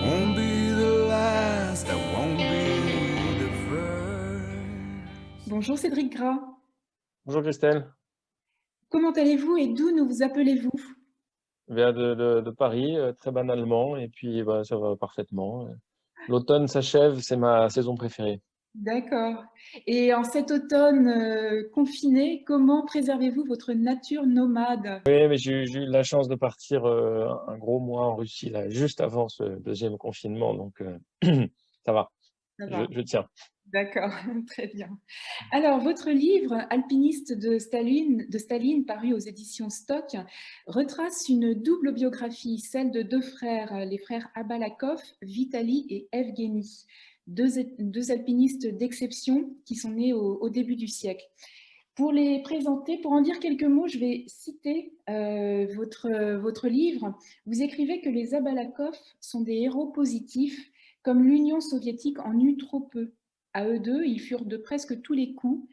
Won't be the last, I won't be the first. Bonjour Cédric Gras. Bonjour Christelle, Comment allez-vous et d'où nous vous appelez-vous? je viens de Paris, très banalement, et puis bah, ça va parfaitement. L'automne s'achève, c'est ma saison préférée. D'accord. Et en cet automne confiné, comment préservez-vous votre nature nomade? Oui, mais j'ai eu la chance de partir un gros mois en Russie, là, juste avant ce deuxième confinement, donc ça va, Ça va, je tiens. d'accord, très bien. Alors, votre livre Alpiniste de Staline, paru aux éditions Stock, retrace une double biographie, celle de deux frères, les frères Abalakov, Vitali et Evgeny, deux alpinistes d'exception qui sont nés au début du siècle. Pour les présenter, pour en dire quelques mots, je vais citer votre livre. Vous écrivez que les Abalakov sont des héros positifs, comme l'Union soviétique en eut trop peu. À eux deux, ils furent de presque tous les coups,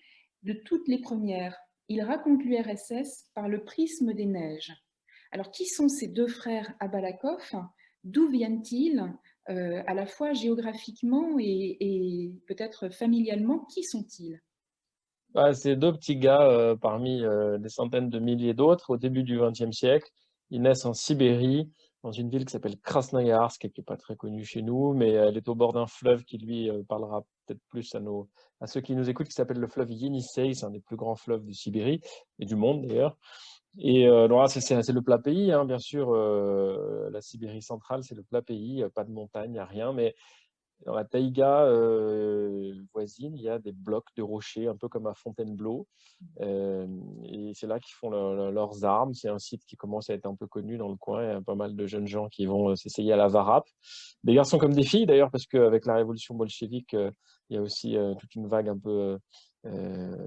de toutes les premières. Ils racontent l'URSS par le prisme des neiges. Alors, qui sont ces deux frères Abalakov? D'où viennent-ils, à la fois géographiquement et peut-être familialement? Qui sont-ils? Ah, c'est deux petits gars parmi des centaines de milliers d'autres au début du XXe siècle. Ils naissent en Sibérie, dans une ville qui s'appelle Krasnoïarsk, qui n'est pas très connue chez nous, mais elle est au bord d'un fleuve qui lui parlera peut-être plus à ceux qui nous écoutent, qui s'appelle le fleuve Yenisseï. C'est un des plus grands fleuves de Sibérie et du monde d'ailleurs. Et donc là, c'est le plat pays, hein, bien sûr. La Sibérie centrale, c'est le plat pays, pas de montagne, il n'y a rien, mais dans la taïga voisine, il y a des blocs de rochers, un peu comme à Fontainebleau. Et c'est là qu'ils font leurs armes. C'est un site qui commence à être un peu connu dans le coin. Il y a pas mal de jeunes gens qui vont s'essayer à la varap. Des garçons comme des filles, d'ailleurs, parce qu'avec la révolution bolchevique, il y a aussi toute une vague un peu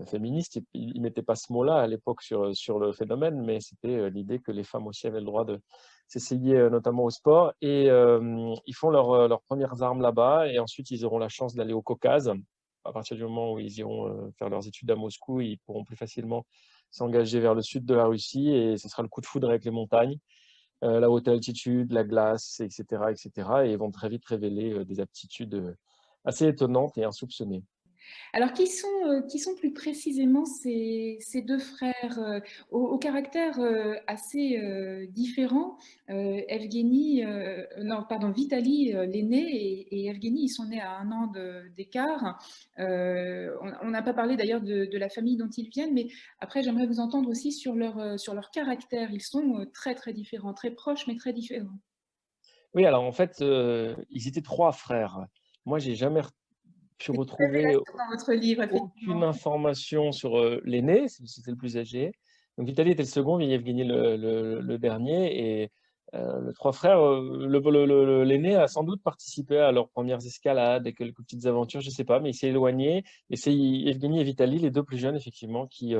féministe. Ils ne mettaient pas ce mot-là à l'époque sur le phénomène, mais c'était l'idée que les femmes aussi avaient le droit de s'essayer notamment au sport. Et ils font leurs premières armes là-bas. Et ensuite, ils auront la chance d'aller au Caucase. À partir du moment où ils iront faire leurs études à Moscou, ils pourront plus facilement s'engager vers le sud de la Russie. Et ce sera le coup de foudre avec les montagnes, la haute altitude, la glace, etc., etc. Et cetera. Et ils vont très vite révéler des aptitudes assez étonnantes et insoupçonnées. Alors, qui sont plus précisément ces deux frères au caractère assez différent? Evgeny, non, pardon, Vitali, l'aîné, et Evgeny, ils sont nés à un an d'écart. On n'a pas parlé d'ailleurs de la famille dont ils viennent, mais après, j'aimerais vous entendre aussi sur leur caractère. Ils sont très, très différents, très proches, mais très différents. Oui, alors en fait, ils étaient trois frères. Moi, j'ai jamais pu C'est une retrouver révélation dans votre livre, aucune effectivement. information sur l'aîné, c'était le plus âgé. Donc Vitaly était le second, Yevgeny le dernier. Et les trois frères, l'aîné a sans doute participé à leurs premières escalades et quelques petites aventures, je ne sais pas, mais il s'est éloigné. Et c'est Yevgeny et Vitaly, les deux plus jeunes, effectivement, qui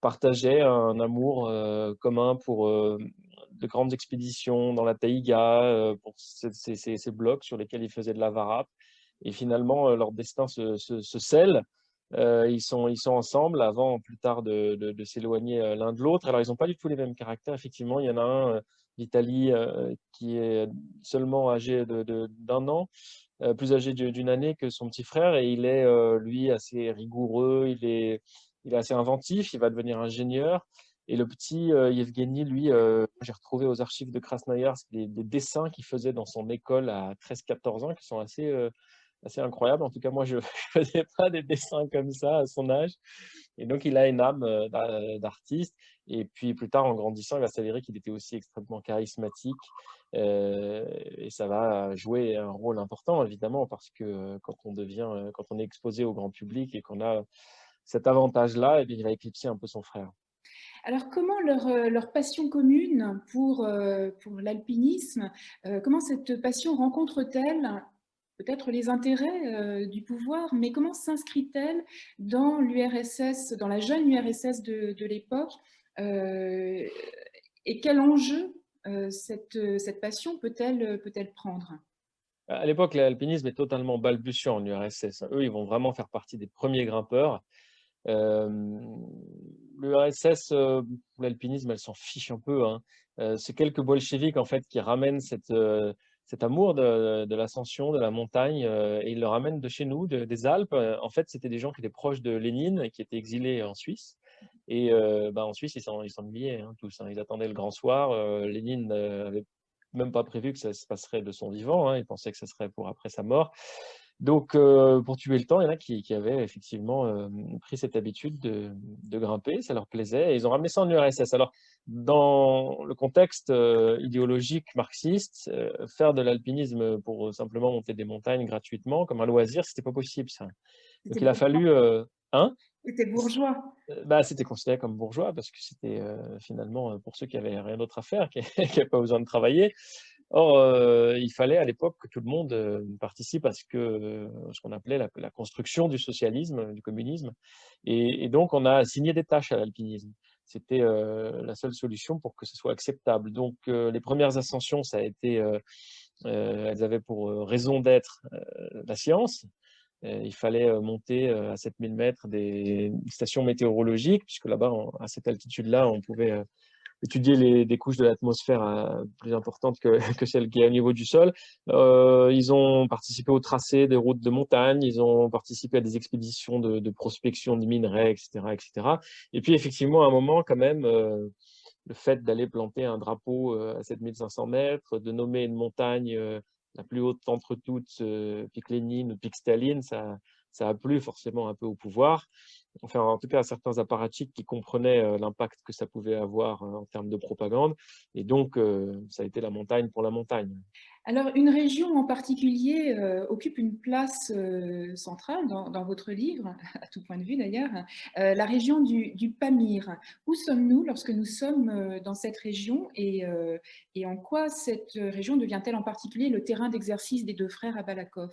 partageaient un amour commun pour de grandes expéditions dans la taïga, pour ces blocs sur lesquels ils faisaient de la varap. Et finalement, leur destin se scelle. Ils sont ensemble avant, plus tard, de s'éloigner l'un de l'autre. Alors, ils n'ont pas du tout les mêmes caractères. Effectivement, il y en a un, Vitaly, qui est seulement âgé d'un an, plus âgé d'une année que son petit frère. Et il est, lui, assez rigoureux. Il est assez inventif. Il va devenir ingénieur. Et le petit Yevgeny, lui, j'ai retrouvé aux archives de Krasnoïarsk des dessins qu'il faisait dans son école à 13-14 ans qui sont assez incroyable. En tout cas, moi, je ne faisais pas des dessins comme ça à son âge. Et donc, il a une âme d'artiste. Et puis, plus tard, en grandissant, il va s'avérer qu'il était aussi extrêmement charismatique. Et ça va jouer un rôle important, évidemment, parce que quand on est exposé au grand public et qu'on a cet avantage-là, eh bien, il va éclipser un peu son frère. Alors, comment leur passion commune pour l'alpinisme, comment cette passion rencontre-t-elle peut-être les intérêts du pouvoir, mais comment s'inscrit-elle dans l'URSS, dans la jeune URSS de l'époque, euh, et quel enjeu cette passion peut-elle prendre? À l'époque, l'alpinisme est totalement balbutiant en URSS. Eux, ils vont vraiment faire partie des premiers grimpeurs. Euh, L'URSS, l'alpinisme, elle s'en fiche un peu, hein. C'est quelques bolcheviks en fait qui ramènent cet amour de l'ascension, de la montagne, et ils le ramènent de chez nous, des Alpes. En fait, c'était des gens qui étaient proches de Lénine et qui étaient exilés en Suisse. Et en Suisse, ils s'ennuyaient, hein, tous, hein. Ils attendaient le grand soir. Lénine n'avait même pas prévu que ça se passerait de son vivant, hein. Il pensait que ça serait pour après sa mort. Donc, pour tuer le temps, il y en a qui avaient effectivement pris cette habitude de grimper, ça leur plaisait, et ils ont ramené ça en URSS. Alors, dans le contexte idéologique marxiste, faire de l'alpinisme pour simplement monter des montagnes gratuitement, comme un loisir, c'était pas possible, ça. Donc, C'était il a bourgeois. fallu... hein? C'était bourgeois. Bah, c'était considéré comme bourgeois parce que c'était finalement pour ceux qui avaient rien d'autre à faire, qui n'avaient pas besoin de travailler. Or, il fallait à l'époque que tout le monde participe à ce qu'on appelait la construction du socialisme, du communisme. Et donc, on a assigné des tâches à l'alpinisme. C'était la seule solution pour que ce soit acceptable. Donc, les premières ascensions, ça a été, elles avaient pour raison d'être la science. Il fallait monter à 7000 mètres des stations météorologiques, puisque là-bas, à cette altitude-là, on pouvait étudier des couches de l'atmosphère plus importantes que celles qui est au niveau du sol. Ils ont participé au tracé des routes de montagne, ils ont participé à des expéditions de prospection de minerais, etc., etc. Et puis, effectivement, à un moment, quand même, le fait d'aller planter un drapeau à 7500 mètres, de nommer une montagne la plus haute d'entre toutes, pic Lénine ou pic Staline, ça a plu forcément un peu au pouvoir. Enfin, en tout cas, à certains apparatchiks qui comprenaient l'impact que ça pouvait avoir en termes de propagande. Et donc, ça a été la montagne pour la montagne. Alors, une région en particulier occupe une place centrale dans votre livre, à tout point de vue d'ailleurs, la région du Pamir. Où sommes-nous lorsque nous sommes dans cette région et en quoi cette région devient-elle en particulier le terrain d'exercice des deux frères à Balakov?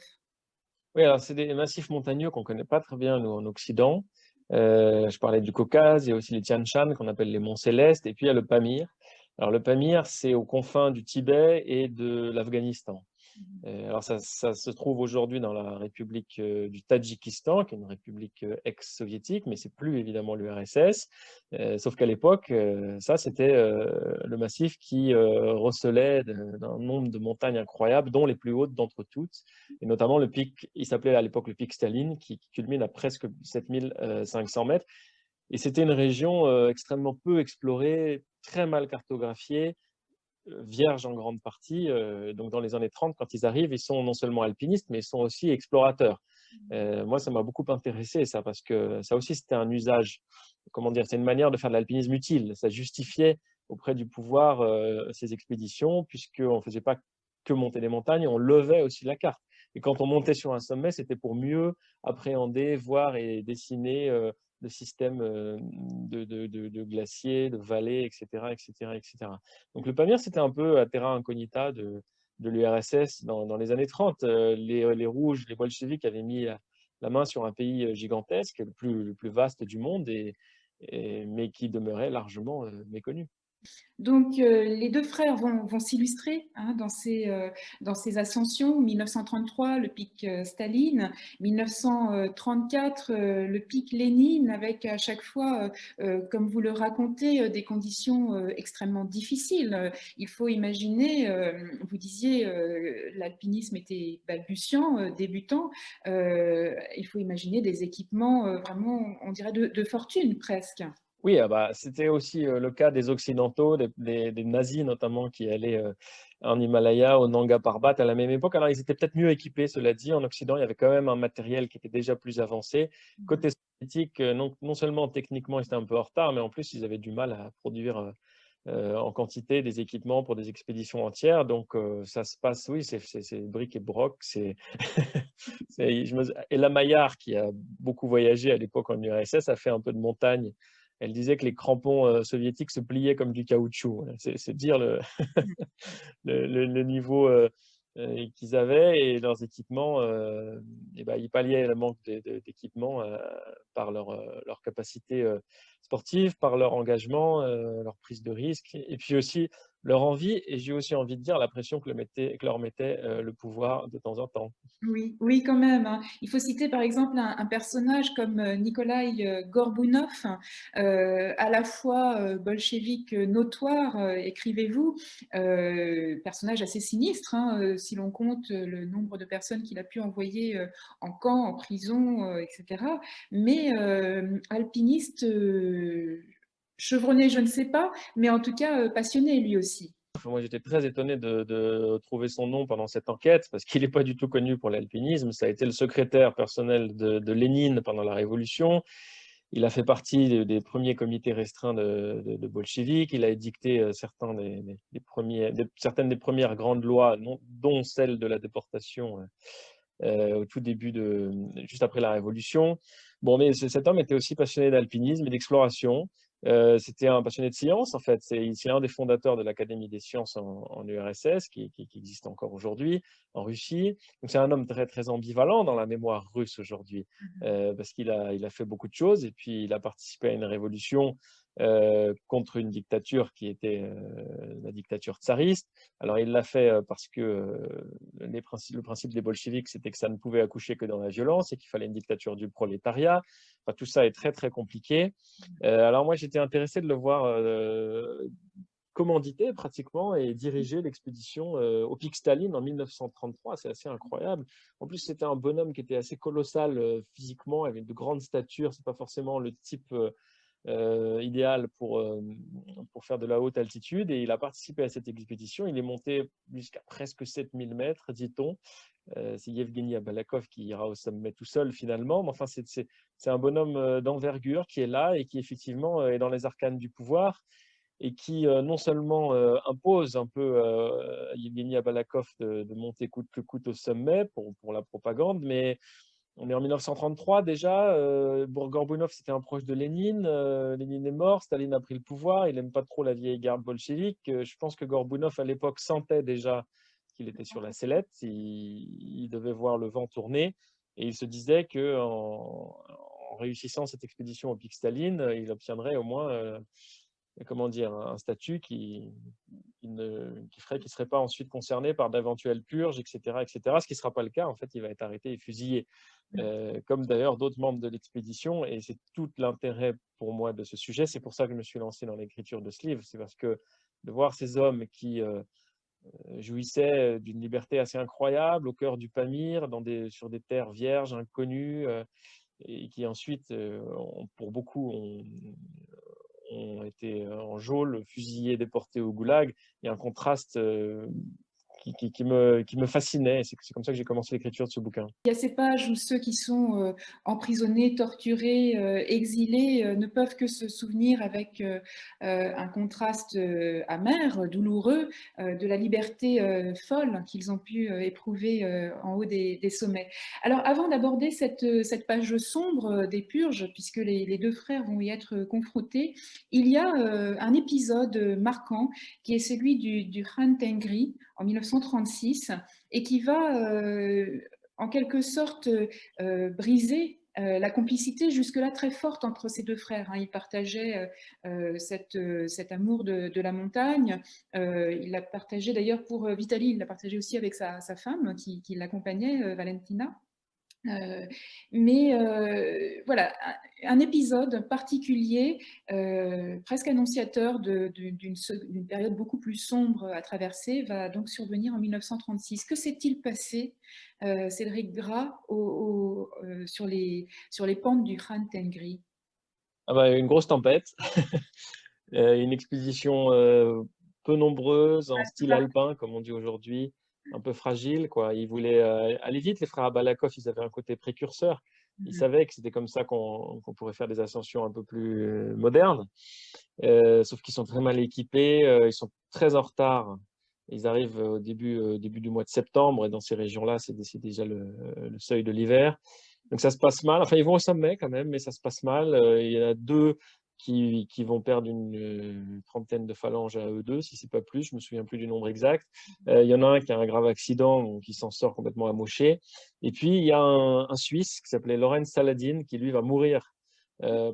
Oui, alors c'est des massifs montagneux qu'on ne connaît pas très bien, nous, en Occident. Je parlais du Caucase, il y a aussi les Tian Shan, qu'on appelle les monts célestes, et puis il y a le Pamir. Alors, le Pamir, c'est aux confins du Tibet et de l'Afghanistan. Alors, ça se trouve aujourd'hui dans la République du Tadjikistan, qui est une république ex-soviétique, mais c'est plus évidemment l'URSS. Sauf qu'à l'époque, ça, c'était le massif qui recelait d'un nombre de montagnes incroyables, dont les plus hautes d'entre toutes, et notamment le pic, il s'appelait à l'époque le pic Staline, qui culmine à presque 7500 mètres. Et c'était une région extrêmement peu explorée, très mal cartographiée, vierge en grande partie. Donc, dans les années 30, quand ils arrivent, ils sont non seulement alpinistes, mais ils sont aussi explorateurs. Moi, ça m'a beaucoup intéressé, ça, parce que ça aussi, c'était un usage, comment dire, c'est une manière de faire de l'alpinisme utile. Ça justifiait auprès du pouvoir ces expéditions, puisqu'on ne faisait pas que monter les montagnes, on levait aussi la carte. Et quand on montait sur un sommet, c'était pour mieux appréhender, voir et dessiner le système de glaciers, de vallées, etc., etc., etc. Donc, le Pamir, c'était un peu à terra incognita de l'URSS dans les années 30. Les Rouges, les bolcheviks avaient mis la main sur un pays gigantesque, le plus vaste du monde, mais qui demeurait largement méconnu. Donc, les deux frères vont s'illustrer hein, dans ces ascensions. 1933, le pic Staline. 1934, le pic Lénine, avec à chaque fois, comme vous le racontez, des conditions extrêmement difficiles. Il faut imaginer, vous disiez, l'alpinisme était balbutiant, débutant. Il faut imaginer des équipements vraiment, on dirait, de fortune presque. Oui, ah bah, c'était aussi le cas des Occidentaux, des nazis notamment, qui allaient en Himalaya, au Nanga Parbat à la même époque. Alors, ils étaient peut-être mieux équipés, cela dit. En Occident, il y avait quand même un matériel qui était déjà plus avancé. Côté soviétique, non seulement techniquement, ils étaient un peu en retard, mais en plus, ils avaient du mal à produire en quantité des équipements pour des expéditions entières. Donc, ça se passe, oui, c'est bric et broc. Et la Maillard, qui a beaucoup voyagé à l'époque en URSS, a fait un peu de montagne. Elle disait que les crampons soviétiques se pliaient comme du caoutchouc. C'est dire le niveau qu'ils avaient, et leurs équipements, et ben, ils palliaient le manque d'équipements par leur capacité sportive, par leur engagement, leur prise de risque, et puis aussi leur envie et j'ai aussi envie de dire la pression que leur mettait le pouvoir de temps en temps. Oui, oui, quand même, hein. Il faut citer par exemple un personnage comme Nikolaï Gorbounov, à la fois bolchevique notoire, écrivez-vous, personnage assez sinistre, hein, si l'on compte le nombre de personnes qu'il a pu envoyer en camp, en prison, etc. Mais alpiniste chevronné, je ne sais pas, mais en tout cas passionné lui aussi. Moi, j'étais très étonné de trouver son nom pendant cette enquête parce qu'il n'est pas du tout connu pour l'alpinisme. Ça a été le secrétaire personnel de Lénine pendant la Révolution. Il a fait partie des premiers comités restreints de bolcheviks. Il a édicté certaines des premières grandes lois, dont celle de la déportation au tout début juste après la Révolution. Bon, mais cet homme était aussi passionné d'alpinisme et d'exploration. C'était un passionné de sciences, en fait. C'est un des fondateurs de l'Académie des sciences en URSS, qui existe encore aujourd'hui, en Russie. Donc, c'est un homme très, très ambivalent dans la mémoire russe aujourd'hui, parce qu'il a fait beaucoup de choses, et puis il a participé à une révolution contre une dictature qui était la dictature tsariste. Alors, il l'a fait parce que le principe des bolcheviks, c'était que ça ne pouvait accoucher que dans la violence et qu'il fallait une dictature du prolétariat. Enfin, tout ça est très, très compliqué. Alors, moi, j'étais intéressé de le voir commanditer pratiquement et diriger l'expédition au pic Staline en 1933. C'est assez incroyable. En plus, c'était un bonhomme qui était assez colossal physiquement, avec de grandes statures. C'est pas forcément le type idéal pour faire de la haute altitude et il a participé à cette expédition. Il est monté jusqu'à presque 7000 mètres, dit-on. C'est Yevgeny Abalakov qui ira au sommet tout seul finalement, mais enfin c'est un bonhomme d'envergure qui est là et qui effectivement est dans les arcanes du pouvoir et qui non seulement impose un peu à Yevgeny Abalakov de monter coûte que coûte au sommet pour la propagande, mais on est en 1933 déjà. Gorbounov, c'était un proche de Lénine. Lénine est mort, Staline a pris le pouvoir. Il n'aime pas trop la vieille garde bolchevique. Je pense que Gorbounov, à l'époque, sentait déjà qu'il était sur la sellette. Il devait voir le vent tourner. Et il se disait qu'en réussissant cette expédition au pic Staline, il obtiendrait au moins comment dire, un statut qui ferait qu'il ne serait pas ensuite concerné par d'éventuelles purges, etc., etc. Ce qui ne sera pas le cas. En fait, il va être arrêté et fusillé, comme d'ailleurs d'autres membres de l'expédition. Et c'est tout l'intérêt pour moi de ce sujet. C'est pour ça que je me suis lancé dans l'écriture de ce livre. C'est parce que de voir ces hommes qui jouissaient d'une liberté assez incroyable au cœur du Pamir, sur des terres vierges, inconnues, et qui ensuite, pour beaucoup, ont été en geôle, fusillés, déportés au goulag. Il y a un contraste qui me fascinait. C'est comme ça que j'ai commencé l'écriture de ce bouquin. Il y a ces pages où ceux qui sont emprisonnés, torturés, exilés ne peuvent que se souvenir avec un contraste amer, douloureux, de la liberté folle qu'ils ont pu éprouver en haut des sommets. Alors avant d'aborder cette page sombre des purges, puisque les deux frères vont y être confrontés, il y a un épisode marquant qui est celui du Khan Tengri en 1936 et qui va en quelque sorte briser la complicité jusque-là très forte entre ces deux frères. Ils partageaient cet amour de la montagne. Il l'a partagé d'ailleurs pour Vitali, il l'a partagé aussi avec sa femme qui l'accompagnait, Valentina. Mais voilà, un épisode particulier, presque annonciateur d'une période beaucoup plus sombre à traverser, va donc survenir en 1936. Que s'est-il passé, Cédric Gras, sur les pentes du Khan Tengri? Ah bah, une grosse tempête, une expédition peu nombreuse, en style alpin, comme on dit aujourd'hui, un peu fragile, quoi. Ils voulaient aller vite, les frères Abalakov, ils avaient un côté précurseur. Ils savaient que c'était comme ça qu'on pourrait faire des ascensions un peu plus modernes, sauf qu'ils sont très mal équipés, ils sont très en retard. Ils arrivent au début du mois de septembre, et dans ces régions-là, c'est déjà le seuil de l'hiver. Donc ça se passe mal. Enfin, ils vont au sommet quand même, mais ça se passe mal. Il y en a deux qui vont perdre une trentaine de phalanges à eux deux, si c'est pas plus. Je me souviens plus du nombre exact. Il y en a un qui a un grave accident, qui s'en sort complètement amoché. Et puis il y a un Suisse qui s'appelait Lorenz Saladin, qui lui va mourir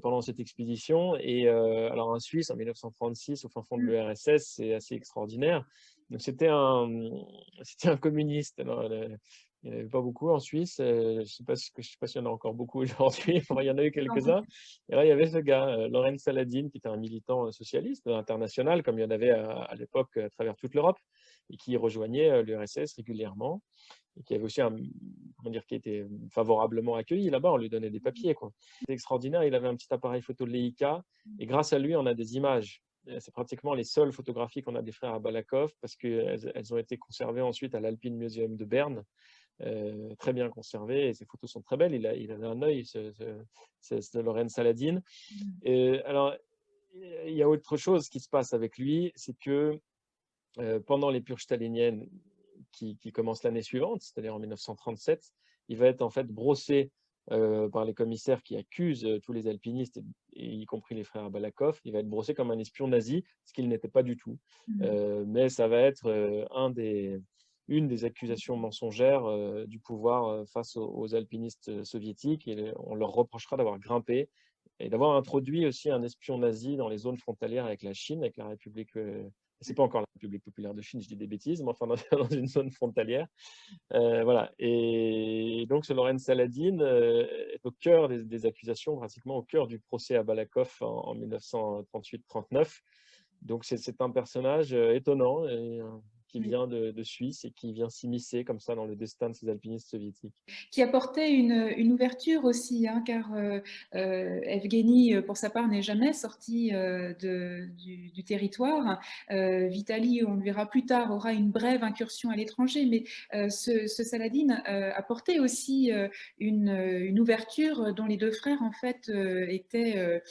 pendant cette expédition. Et alors un Suisse en 1936 au fin fond de l'URSS, c'est assez extraordinaire. Donc c'était un communiste. Alors, il n'y en avait pas beaucoup en Suisse. Je ne sais pas s'il y en a encore beaucoup aujourd'hui. Enfin, il y en a eu quelques-uns. Et là, il y avait ce gars, Lorenz Saladin, qui était un militant socialiste international, comme il y en avait à l'époque à travers toute l'Europe, et qui rejoignait l'URSS régulièrement, et qui avait aussi comment dire, qui était favorablement accueilli là-bas. On lui donnait des papiers, quoi. C'était extraordinaire. Il avait un petit appareil photo de Leica, et grâce à lui, on a des images. C'est pratiquement les seules photographies qu'on a des frères à Balakov, parce qu'elles ont été conservées ensuite à l'Alpine Museum de Berne, très bien conservées, et ces photos sont très belles. Il avait un œil, ce Lorenz Saladin. Et alors, il y a autre chose qui se passe avec lui, c'est que pendant les purges staliniennes qui commencent l'année suivante, c'est-à-dire en 1937, il va être en fait brossé par les commissaires qui accusent tous les alpinistes, et y compris les frères Balakov. Il va être brossé comme un espion nazi, ce qu'il n'était pas du tout. Mais ça va être une des accusations mensongères du pouvoir face aux alpinistes soviétiques, et on leur reprochera d'avoir grimpé et d'avoir introduit aussi un espion nazi dans les zones frontalières avec la Chine, avec la République. C'est pas encore la République populaire de Chine, je dis des bêtises, mais enfin dans une zone frontalière. Voilà. Et donc ce Lorenz Saladin est au cœur des accusations, pratiquement au cœur du procès à Balakov en 1938-39. Donc c'est un personnage étonnant, qui vient de Suisse et qui vient s'immiscer comme ça dans le destin de ces alpinistes soviétiques. Qui apportait une ouverture aussi, hein, car Evgeny, pour sa part, n'est jamais sorti du territoire. Vitali, on le verra plus tard, aura une brève incursion à l'étranger, mais ce Saladin apportait aussi une ouverture dont les deux frères, en fait, que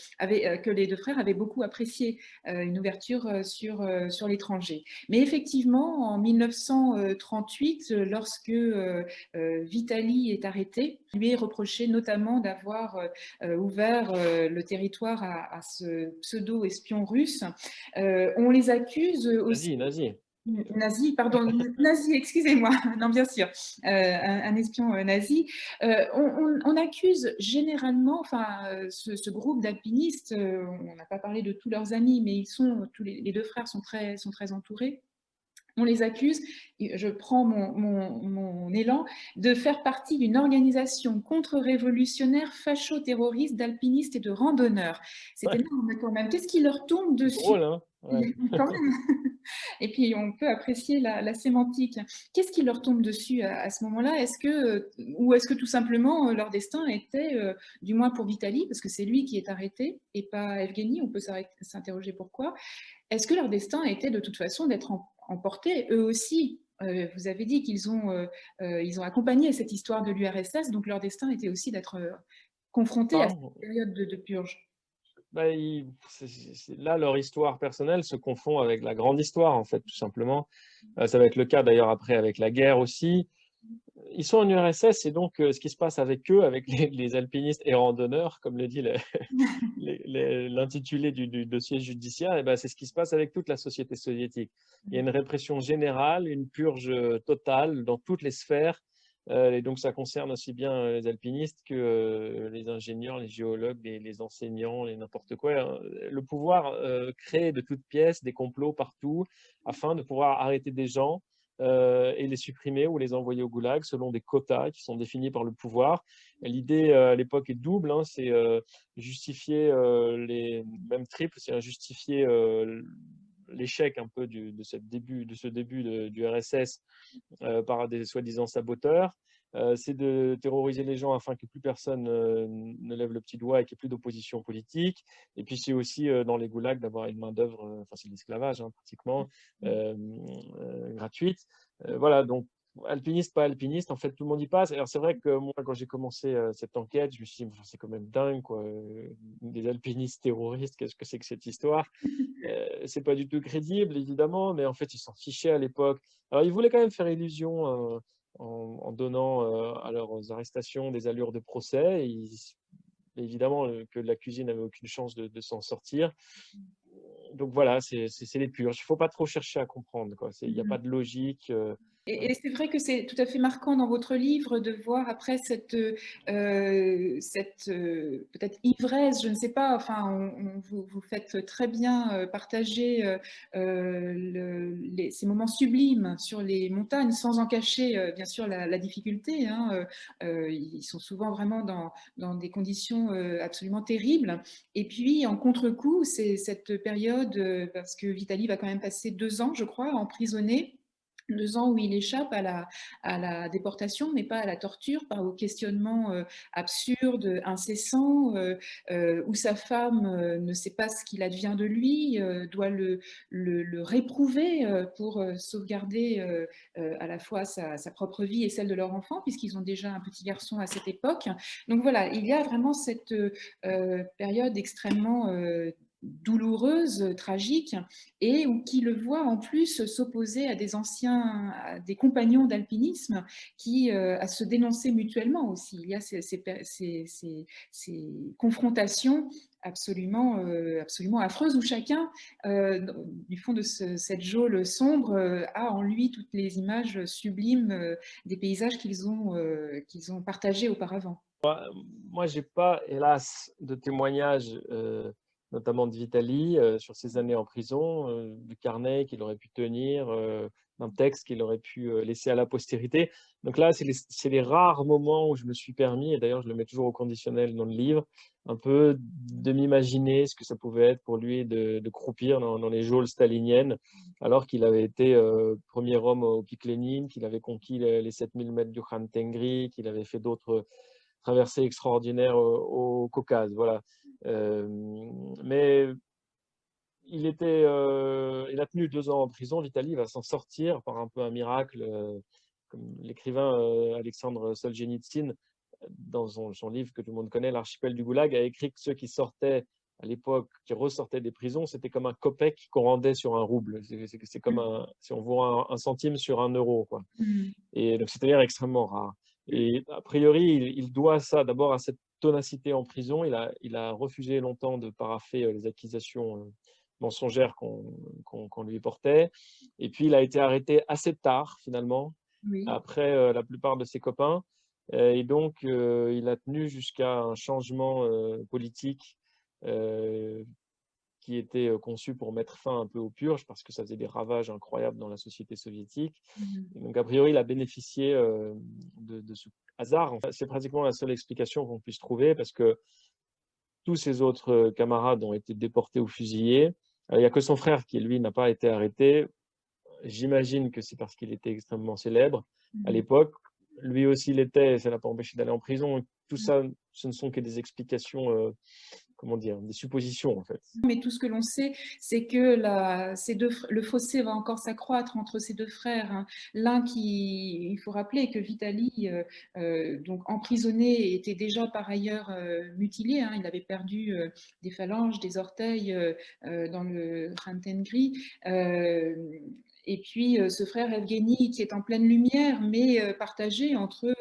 les deux frères avaient beaucoup apprécié, une ouverture sur l'étranger. Mais effectivement, en 1938, lorsque Vitali est arrêté, il lui est reproché notamment d'avoir ouvert le territoire à ce pseudo-espion russe. On les accuse aussi. Nazi. Nazi, excusez-moi, non, bien sûr, un espion nazi. On accuse généralement, enfin, ce groupe d'alpinistes, on n'a pas parlé de tous leurs amis, mais les deux frères sont très entourés. On les accuse, je prends mon élan, de faire partie d'une organisation contre-révolutionnaire facho-terroriste d'alpinistes et de randonneurs. C'est énorme quand même. Qu'est-ce qui leur tombe dessus? Drôle, hein? Ouais. Quand même. Et puis, on peut apprécier la sémantique. Qu'est-ce qui leur tombe dessus à ce moment-là? Ou est-ce que tout simplement leur destin était, du moins pour Vitali, parce que c'est lui qui est arrêté et pas Evgeny, on peut s'interroger pourquoi, est-ce que leur destin était de toute façon d'être emportés, eux aussi? Vous avez dit qu'ils ont accompagné cette histoire de l'URSS, donc leur destin était aussi d'être confrontés à cette période de purge. Bah, là, leur histoire personnelle se confond avec la grande histoire, en fait, tout simplement. Ça va être le cas d'ailleurs après avec la guerre aussi. Ils sont en URSS, et donc ce qui se passe avec eux, avec les alpinistes et randonneurs, comme le dit l'intitulé du dossier judiciaire, et ben, c'est ce qui se passe avec toute la société soviétique. Il y a une répression générale, une purge totale dans toutes les sphères. Et donc, ça concerne aussi bien les alpinistes que les ingénieurs, les géologues, les enseignants, les n'importe quoi. Le pouvoir crée de toutes pièces des complots partout afin de pouvoir arrêter des gens et les supprimer ou les envoyer au goulag selon des quotas qui sont définis par le pouvoir. L'idée à l'époque est double, hein, c'est justifier même triple, c'est justifier l'échec un peu de ce début du RSS par des soi-disant saboteurs. C'est de terroriser les gens afin que plus personne ne lève le petit doigt et qu'il n'y ait plus d'opposition politique. Et puis c'est aussi dans les goulags d'avoir une main-d'œuvre, enfin c'est l'esclavage hein, pratiquement, gratuite. Voilà, donc alpiniste, pas alpiniste, en fait tout le monde y passe. Alors c'est vrai que moi quand j'ai commencé cette enquête, je me suis dit c'est quand même dingue quoi, des alpinistes terroristes, qu'est-ce que c'est que cette histoire? C'est pas du tout crédible évidemment, mais en fait ils s'en fichaient à l'époque. Alors ils voulaient quand même faire illusion en donnant à leurs arrestations des allures de procès. Évidemment que l'accusé n'avait aucune chance de s'en sortir. Donc voilà, c'est les purges. Il ne faut pas trop chercher à comprendre, quoi. Il n'y a pas de logique. Et c'est vrai que c'est tout à fait marquant dans votre livre de voir après cette peut-être ivresse, je ne sais pas, enfin, vous faites très bien partager ces moments sublimes sur les montagnes sans en cacher bien sûr la difficulté, hein. Ils sont souvent vraiment dans des conditions absolument terribles. Et puis en contre-coup, c'est cette période, parce que Vitali va quand même passer 2 ans, je crois, emprisonné. 2 ans où il échappe à la déportation, mais pas à la torture, par au questionnement absurde, incessant, où sa femme ne sait pas ce qu'il advient de lui, doit le réprouver pour sauvegarder à la fois sa propre vie et celle de leur enfant, puisqu'ils ont déjà un petit garçon à cette époque. Donc voilà, il y a vraiment cette période extrêmement douloureuse, tragique, et qui le voit en plus s'opposer à à des compagnons d'alpinisme qui à se dénoncer mutuellement aussi. Il y a ces confrontations absolument affreuses où chacun, du fond de cette geôle sombre, a en lui toutes les images sublimes des paysages qu'ils ont partagés auparavant. Moi, j'ai pas, hélas, de témoignages, notamment de Vitali, sur ses années en prison, du carnet qu'il aurait pu tenir, d'un texte qu'il aurait pu laisser à la postérité. Donc là, c'est les rares moments où je me suis permis, et d'ailleurs je le mets toujours au conditionnel dans le livre, un peu de m'imaginer ce que ça pouvait être pour lui de croupir dans les geôles staliniennes, alors qu'il avait été premier homme au pic Lénine, qu'il avait conquis les 7000 mètres du Khan Tengri, qu'il avait fait d'autres traversée extraordinaire au Caucase, voilà. Mais il a tenu 2 ans en prison. Vitali va s'en sortir par un peu un miracle, comme l'écrivain Alexandre Solzhenitsyn, dans son livre que tout le monde connaît, L'archipel du Goulag, a écrit que ceux qui sortaient à l'époque, qui ressortaient des prisons, c'était comme un kopek qu'on rendait sur un rouble. C'est comme si on voit un centime sur un euro, quoi. Mm. Et donc, c'est-à-dire extrêmement rare. Et a priori, il doit ça d'abord à cette ténacité en prison. Il a refusé longtemps de paraffer les accusations mensongères qu'on lui portait. Et puis, il a été arrêté assez tard, finalement, Oui. après la plupart de ses copains. Et donc, il a tenu jusqu'à un changement politique euh, qui était conçu pour mettre fin un peu aux purges, parce que ça faisait des ravages incroyables dans la société soviétique. Mm. Et donc, a priori, il a bénéficié de ce hasard. En fait, c'est pratiquement la seule explication qu'on puisse trouver, parce que tous ses autres camarades ont été déportés ou fusillés. Il n'y a que son frère qui, lui, n'a pas été arrêté. J'imagine que c'est parce qu'il était extrêmement célèbre à Mm. l'époque. Lui aussi l'était, ça l'a pas empêché d'aller en prison. Tout ça, ce ne sont que des explications, comment dire, des suppositions, en fait. Mais tout ce que l'on sait, c'est que le fossé va encore s'accroître entre ces deux frères, hein. Il faut rappeler que Vitali, donc emprisonné, était déjà par ailleurs mutilé, hein. Il avait perdu des phalanges, des orteils dans le Khan Tengri. Et puis ce frère Evgeny qui est en pleine lumière, mais partagé entre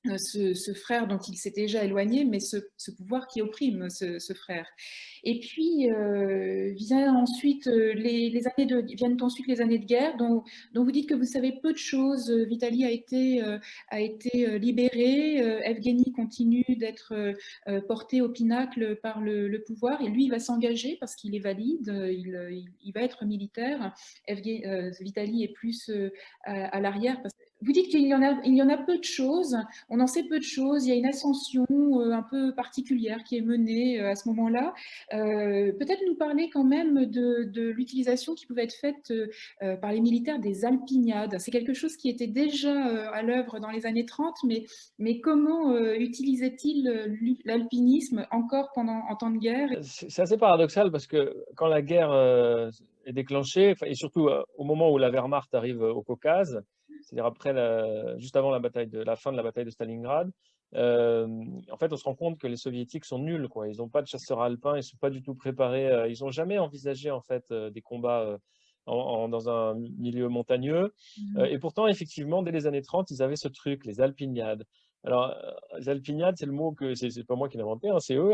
ce frère dont il s'est déjà éloigné, mais ce pouvoir qui opprime ce frère. Et puis viennent ensuite les années de guerre, dont vous dites que vous savez peu de choses. Vitali a été libéré, Evgeny continue d'être porté au pinacle par le pouvoir, et lui il va s'engager parce qu'il est valide, il va être militaire. Vitali est plus à l'arrière. Vous dites qu'il il y en a peu de choses. On en sait peu de choses. Il y a une ascension un peu particulière qui est menée à ce moment-là. Peut-être nous parler quand même de l'utilisation qui pouvait être faite par les militaires des alpiniades. C'est quelque chose qui était déjà à l'œuvre dans les années 30, mais comment utilisait-il l'alpinisme encore en temps de guerre? C'est assez paradoxal parce que quand la guerre est déclenchée, et surtout au moment où la Wehrmacht arrive au Caucase, c'est-à-dire juste avant la fin de la bataille de Stalingrad, en fait, on se rend compte que les Soviétiques sont nuls, quoi. Ils n'ont pas de chasseurs alpins, ils ne sont pas du tout préparés, ils n'ont jamais envisagé en fait des combats dans un milieu montagneux. Et pourtant, effectivement, dès les années 30, ils avaient ce truc, les alpiniades. Alors, les alpiniades, c'est le mot que c'est pas moi qui l'ai inventé, hein, c'est eux.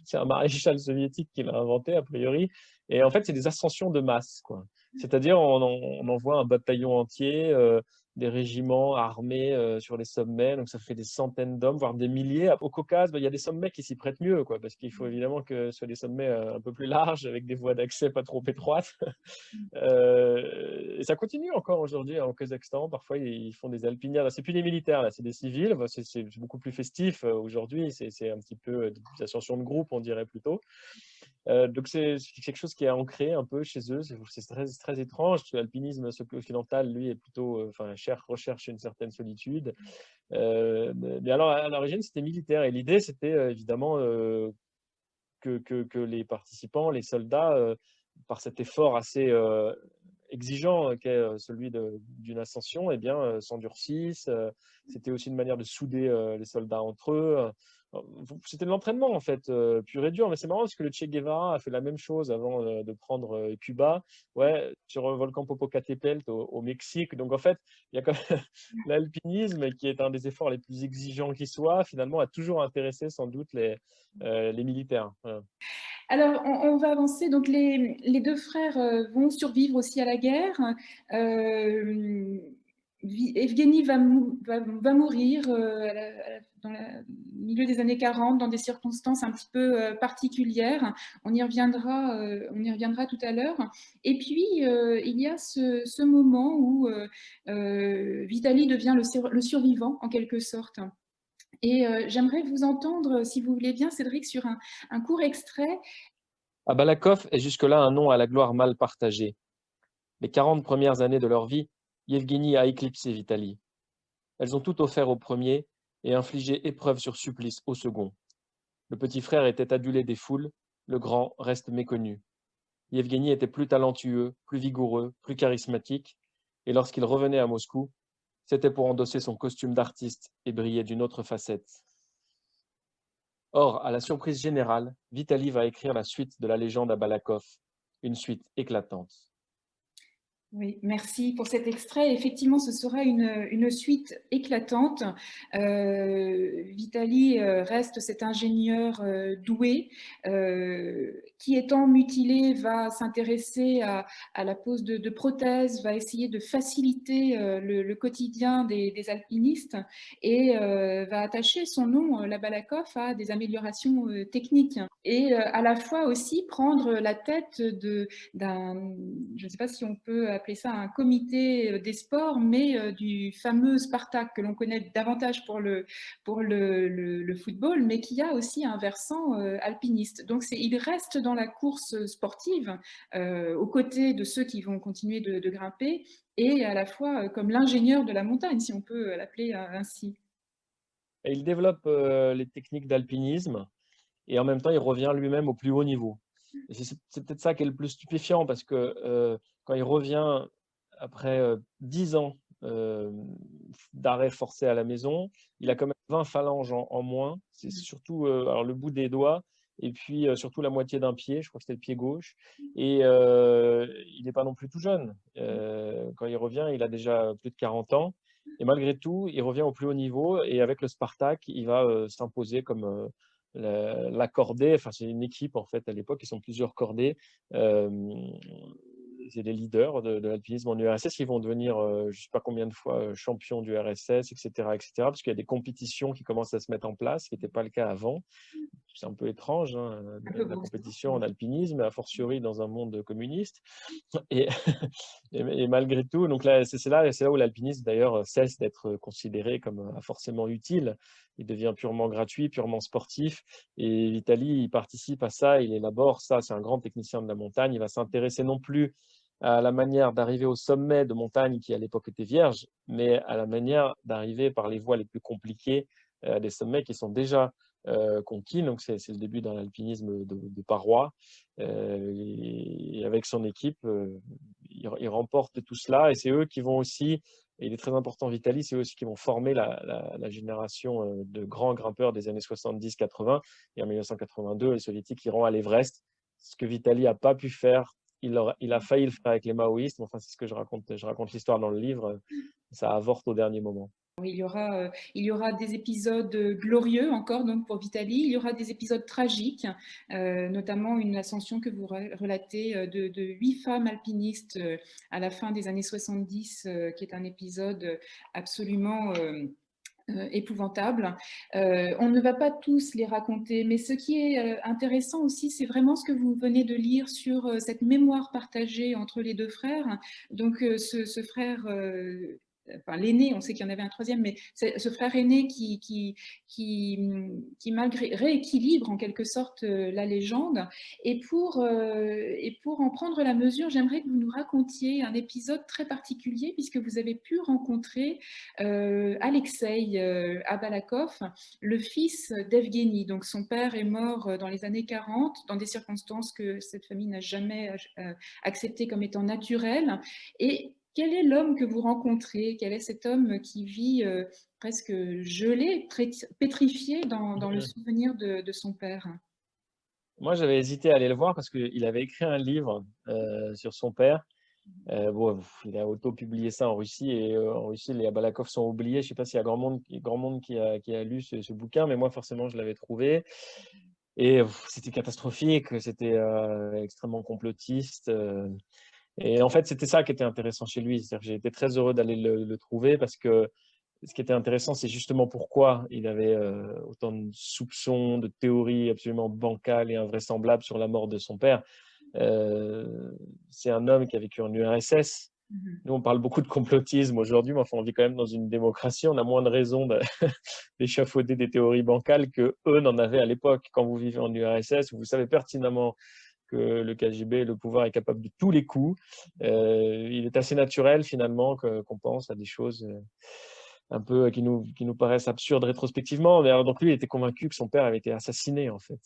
C'est un maréchal soviétique qui l'a inventé, a priori. Et en fait, c'est des ascensions de masse, quoi. C'est-à-dire, on envoie un bataillon entier, des régiments armés sur les sommets, donc ça fait des centaines d'hommes, voire des milliers. Au Caucase, il y a des sommets qui s'y prêtent mieux, quoi, parce qu'il faut évidemment que ce soit des sommets un peu plus larges, avec des voies d'accès pas trop étroites. Et ça continue encore aujourd'hui, hein, au Kazakhstan. Parfois, ils font des alpiniades. C'est plus des militaires, là, c'est des civils. Enfin, c'est beaucoup plus festif aujourd'hui. C'est un petit peu des ascensions de groupe, on dirait plutôt. Donc, c'est quelque chose qui est ancré un peu chez eux. C'est très étrange, parce que l'alpinisme occidental, lui, est plutôt, recherche une certaine solitude. Mais alors, à l'origine, c'était militaire. Et l'idée, c'était évidemment que les participants, les soldats, par cet effort assez exigeant qu'est celui d'une ascension, eh bien, s'endurcissent. C'était aussi une manière de souder les soldats entre eux. C'était de l'entraînement, en fait, pur et dur. Mais c'est marrant parce que le Che Guevara a fait la même chose avant de prendre Cuba, ouais, sur le volcan Popocatépetl au Mexique. Donc, en fait, il y a quand même l'alpinisme, qui est un des efforts les plus exigeants qui soit, finalement, a toujours intéressé sans doute les militaires. Voilà. Alors, on va avancer. Donc, les deux frères vont survivre aussi à la guerre. Evgeny va mourir dans le milieu des années 40, dans des circonstances un petit peu particulières. On y reviendra tout à l'heure. Et puis, il y a ce moment où Vitaly devient le survivant, en quelque sorte. Et j'aimerais vous entendre, si vous voulez bien, Cédric, sur un court extrait. Abalakov est jusque-là un nom à la gloire mal partagée. Les 40 premières années de leur vie, Yevgeny a éclipsé Vitaly. Elles ont tout offert au premier et infligé épreuve sur supplice au second. Le petit frère était adulé des foules, le grand reste méconnu. Yevgeny était plus talentueux, plus vigoureux, plus charismatique, et lorsqu'il revenait à Moscou, c'était pour endosser son costume d'artiste et briller d'une autre facette. Or, à la surprise générale, Vitaly va écrire la suite de la légende à Balakov, une suite éclatante. Oui, merci pour cet extrait. Effectivement, ce sera une suite éclatante. Vitaly reste cet ingénieur doué qui, étant mutilé, va s'intéresser à la pose de prothèses, va essayer de faciliter le quotidien des alpinistes et va attacher son nom, la Balakov, à des améliorations techniques. Et à la fois aussi prendre la tête d'un, je ne sais pas si on peut appeler ça un comité des sports, mais du fameux Spartak que l'on connaît davantage pour le football, mais qui a aussi un versant alpiniste. Donc il reste dans la course sportive aux côtés de ceux qui vont continuer de grimper et à la fois comme l'ingénieur de la montagne, si on peut l'appeler ainsi. Et il développe les techniques d'alpinisme et en même temps, il revient lui-même au plus haut niveau. Et c'est peut-être ça qui est le plus stupéfiant parce que quand il revient après 10 ans d'arrêt forcé à la maison, il a quand même 20 phalanges en moins. C'est surtout alors le bout des doigts et puis surtout la moitié d'un pied, je crois que c'était le pied gauche. Et il n'est pas non plus tout jeune. Quand il revient, il a déjà plus de 40 ans. Et malgré tout, il revient au plus haut niveau et avec le Spartak, il va s'imposer comme la cordée. Enfin, c'est une équipe en fait à l'époque, ils sont plusieurs cordées. C'est les leaders de l'alpinisme en URSS. Ils vont devenir, je ne sais pas combien de fois, champions du RSS, etc., parce qu'il y a des compétitions qui commencent à se mettre en place, ce qui n'était pas le cas avant. C'est un peu étrange, hein, la compétition en alpinisme, a fortiori dans un monde communiste. Et, et malgré tout, donc là, c'est là où l'alpinisme d'ailleurs cesse d'être considéré comme forcément utile. Il devient purement gratuit, purement sportif. Et Vitaly, il participe à ça, il élabore ça. C'est un grand technicien de la montagne. Il va s'intéresser non plus à la manière d'arriver au sommet de montagne qui à l'époque était vierge, mais à la manière d'arriver par les voies les plus compliquées, des sommets qui sont déjà conquis. Donc c'est le début d'un alpinisme de parois. Et avec son équipe, il remporte tout cela. Et c'est eux qui vont aussi, et il est très important, Vitaly, c'est eux aussi qui vont former la génération de grands grimpeurs des années 70-80. Et en 1982, les soviétiques iront à l'Everest, ce que Vitaly n'a pas pu faire. Il a failli le faire avec les maoïstes, mais enfin, c'est ce que je raconte l'histoire dans le livre. Ça avorte au dernier moment. Il y aura des épisodes glorieux encore donc pour Vitaly, il y aura des épisodes tragiques, notamment une ascension que vous relatez de 8 femmes alpinistes à la fin des années 70, qui est un épisode absolument épouvantable. On ne va pas tous les raconter, mais ce qui est intéressant aussi, c'est vraiment ce que vous venez de lire sur cette mémoire partagée entre les deux frères. Donc ce frère enfin l'aîné, on sait qu'il y en avait un troisième, mais ce frère aîné qui malgré rééquilibre en quelque sorte la légende. Et pour en prendre la mesure, j'aimerais que vous nous racontiez un épisode très particulier puisque vous avez pu rencontrer Alexei Abalakov, le fils d'Evgeny. Donc son père est mort dans les années 40, dans des circonstances que cette famille n'a jamais acceptées comme étant naturelles. Et quel est l'homme que vous rencontrez? Quel est cet homme qui vit presque gelé, pétrifié dans le souvenir de son père? Moi, j'avais hésité à aller le voir parce qu'il avait écrit un livre sur son père. Bon, il a auto-publié ça en Russie et en Russie, les Abalakov sont oubliés. Je ne sais pas s'il y a grand monde qui a lu ce bouquin, mais moi, forcément, je l'avais trouvé. Et c'était catastrophique, c'était extrêmement complotiste. Et en fait, c'était ça qui était intéressant chez lui. C'est-à-dire que j'ai été très heureux d'aller le trouver parce que ce qui était intéressant, c'est justement pourquoi il avait autant de soupçons, de théories absolument bancales et invraisemblables sur la mort de son père. C'est un homme qui a vécu en URSS. Nous, on parle beaucoup de complotisme aujourd'hui, mais enfin, on vit quand même dans une démocratie. On a moins de raisons d'échafauder des théories bancales que eux n'en avaient à l'époque. Quand vous vivez en URSS, vous savez pertinemment que le KGB, le pouvoir, est capable de tous les coups. Il est assez naturel, finalement, qu'on pense à des choses un peu qui nous paraissent absurdes rétrospectivement. Mais alors, donc lui, il était convaincu que son père avait été assassiné, en fait.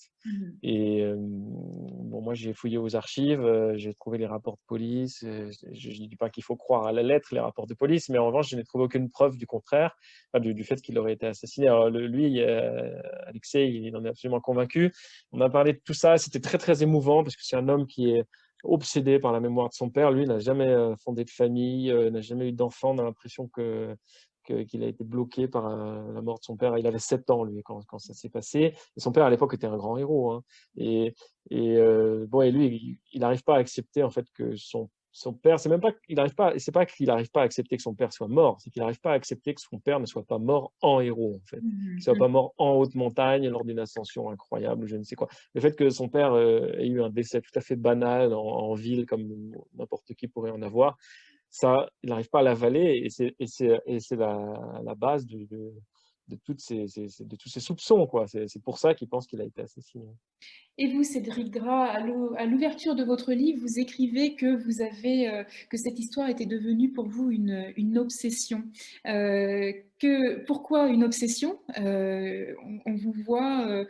Et bon, moi, j'ai fouillé aux archives, j'ai trouvé les rapports de police. Je ne dis pas qu'il faut croire à la lettre les rapports de police, mais en revanche, je n'ai trouvé aucune preuve du contraire, enfin, du fait qu'il aurait été assassiné. Alors, lui, Alexei, il en est absolument convaincu. On a parlé de tout ça, c'était très, très émouvant parce que c'est un homme qui est obsédé par la mémoire de son père. Lui, il n'a jamais fondé de famille, n'a jamais eu d'enfant. On a l'impression qu'il a été bloqué par la mort de son père. Il avait 7 ans, lui, quand ça s'est passé. Et son père, à l'époque, était un grand héros. Hein. Bon, et lui, il n'arrive pas à accepter en fait que son père, c'est même pas qu'il n'arrive pas, c'est pas qu'il n'arrive pas à accepter que son père soit mort, c'est qu'il n'arrive pas à accepter que son père ne soit pas mort en héros, en fait. Qu'il ne soit pas mort en haute montagne lors d'une ascension incroyable, je ne sais quoi. Le fait que son père ait eu un décès tout à fait banal en ville, comme n'importe qui pourrait en avoir, ça, il n'arrive pas à l'avaler et c'est la base de tous ces soupçons, quoi. C'est pour ça qu'il pense qu'il a été assassiné. Et vous, Cédric Gras, à l'ouverture de votre livre, vous écrivez que que cette histoire était devenue pour vous une obsession. Pourquoi une obsession? On vous voit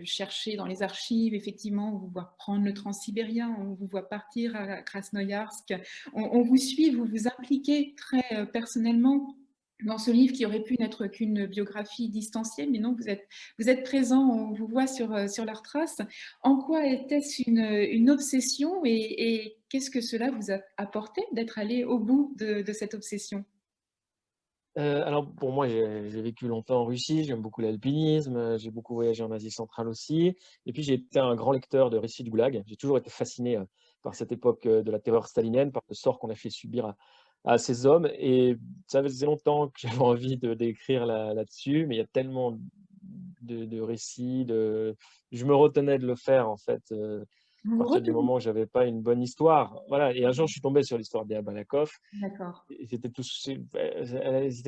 chercher dans les archives, effectivement, on vous voit prendre le transsibérien, on vous voit partir à Krasnoïarsk, on vous suit, vous vous impliquez très personnellement dans ce livre qui aurait pu n'être qu'une biographie distanciée, mais non, vous êtes présent, on vous voit sur leurs traces. En quoi était-ce une obsession et qu'est-ce que cela vous a apporté d'être allé au bout de cette obsession? Alors pour moi, j'ai vécu longtemps en Russie, j'aime beaucoup l'alpinisme, j'ai beaucoup voyagé en Asie centrale aussi. Et puis j'ai été un grand lecteur de récits du Goulag. J'ai toujours été fasciné par cette époque de la terreur stalinienne, par le sort qu'on a fait subir à ces hommes. Et ça faisait longtemps que j'avais envie d'écrire là-dessus, mais il y a tellement de récits, je me retenais de le faire en fait. À Vous vous partir du retenez. moment où j'avais pas une bonne histoire. Voilà. Et un jour, je suis tombé sur l'histoire des Abalakov. D'accord. Et c'était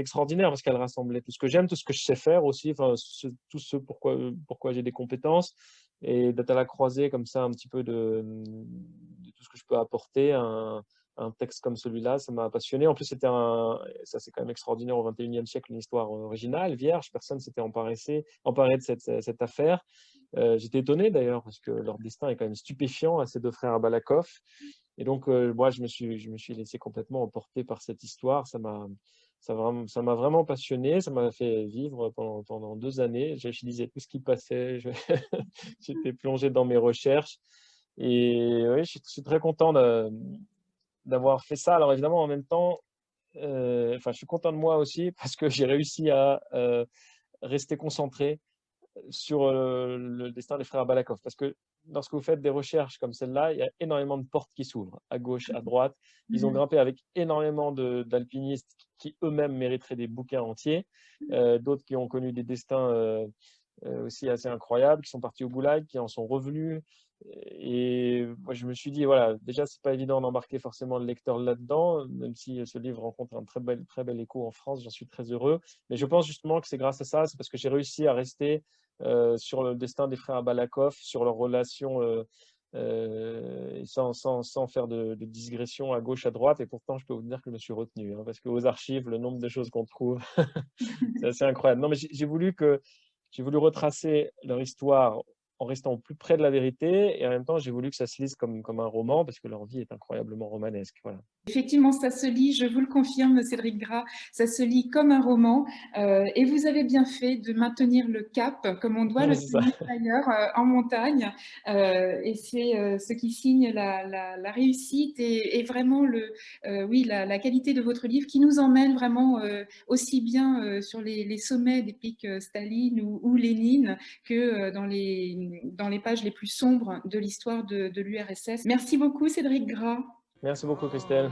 extraordinaire parce qu'elle rassemblait tout ce que j'aime, tout ce que je sais faire aussi, enfin, tout ce pourquoi j'ai des compétences. Et d'être à la croisée comme ça un petit peu de tout ce que je peux apporter, un texte comme celui-là, ça m'a passionné. En plus, ça c'est quand même extraordinaire au XXIe siècle, une histoire originale, vierge, personne ne s'était emparé de cette affaire. J'étais étonné d'ailleurs parce que leur destin est quand même stupéfiant à ces deux frères Abalakov. Et donc, moi, je me suis laissé complètement emporter par cette histoire. Ça m'a vraiment passionné. Ça m'a fait vivre pendant 2 années. Je lisais tout ce qui passait. J'étais plongé dans mes recherches. Et oui, je suis très content d'avoir fait ça. Alors évidemment, en même temps, enfin, je suis content de moi aussi parce que j'ai réussi à rester concentré sur le destin des frères Balakov. Parce que lorsque vous faites des recherches comme celle-là, il y a énormément de portes qui s'ouvrent, à gauche, à droite. Ils ont Mhm. grimpé avec énormément d'alpinistes qui eux-mêmes mériteraient des bouquins entiers, d'autres qui ont connu des destins aussi assez incroyables, qui sont partis au goulag, qui en sont revenus. Et moi, je me suis dit, voilà, déjà, c'est pas évident d'embarquer forcément le lecteur là-dedans, même si ce livre rencontre un très bel écho en France, j'en suis très heureux. Mais je pense justement que c'est grâce à ça, c'est parce que j'ai réussi à rester sur le destin des frères Balakov, sur leur relation, et sans faire de digression à gauche, à droite. Et pourtant, je peux vous dire que je me suis retenu, hein, parce qu'aux archives, le nombre de choses qu'on trouve, c'est assez incroyable. Non, mais j'ai voulu retracer leur histoire en restant au plus près de la vérité et en même temps, j'ai voulu que ça se lise comme un roman parce que leur vie est incroyablement romanesque. Voilà. Effectivement, ça se lit, je vous le confirme, Cédric Gras, ça se lit comme un roman. Et vous avez bien fait de maintenir le cap, comme on doit le C'est ça. tenir d'ailleurs, en montagne. Et c'est ce qui signe la réussite et vraiment oui, la qualité de votre livre qui nous emmène vraiment aussi bien sur les sommets des pics Staline ou Lénine que dans les pages les plus sombres de l'histoire de l'URSS. Merci beaucoup, Cédric Gras. Merci beaucoup, Christelle.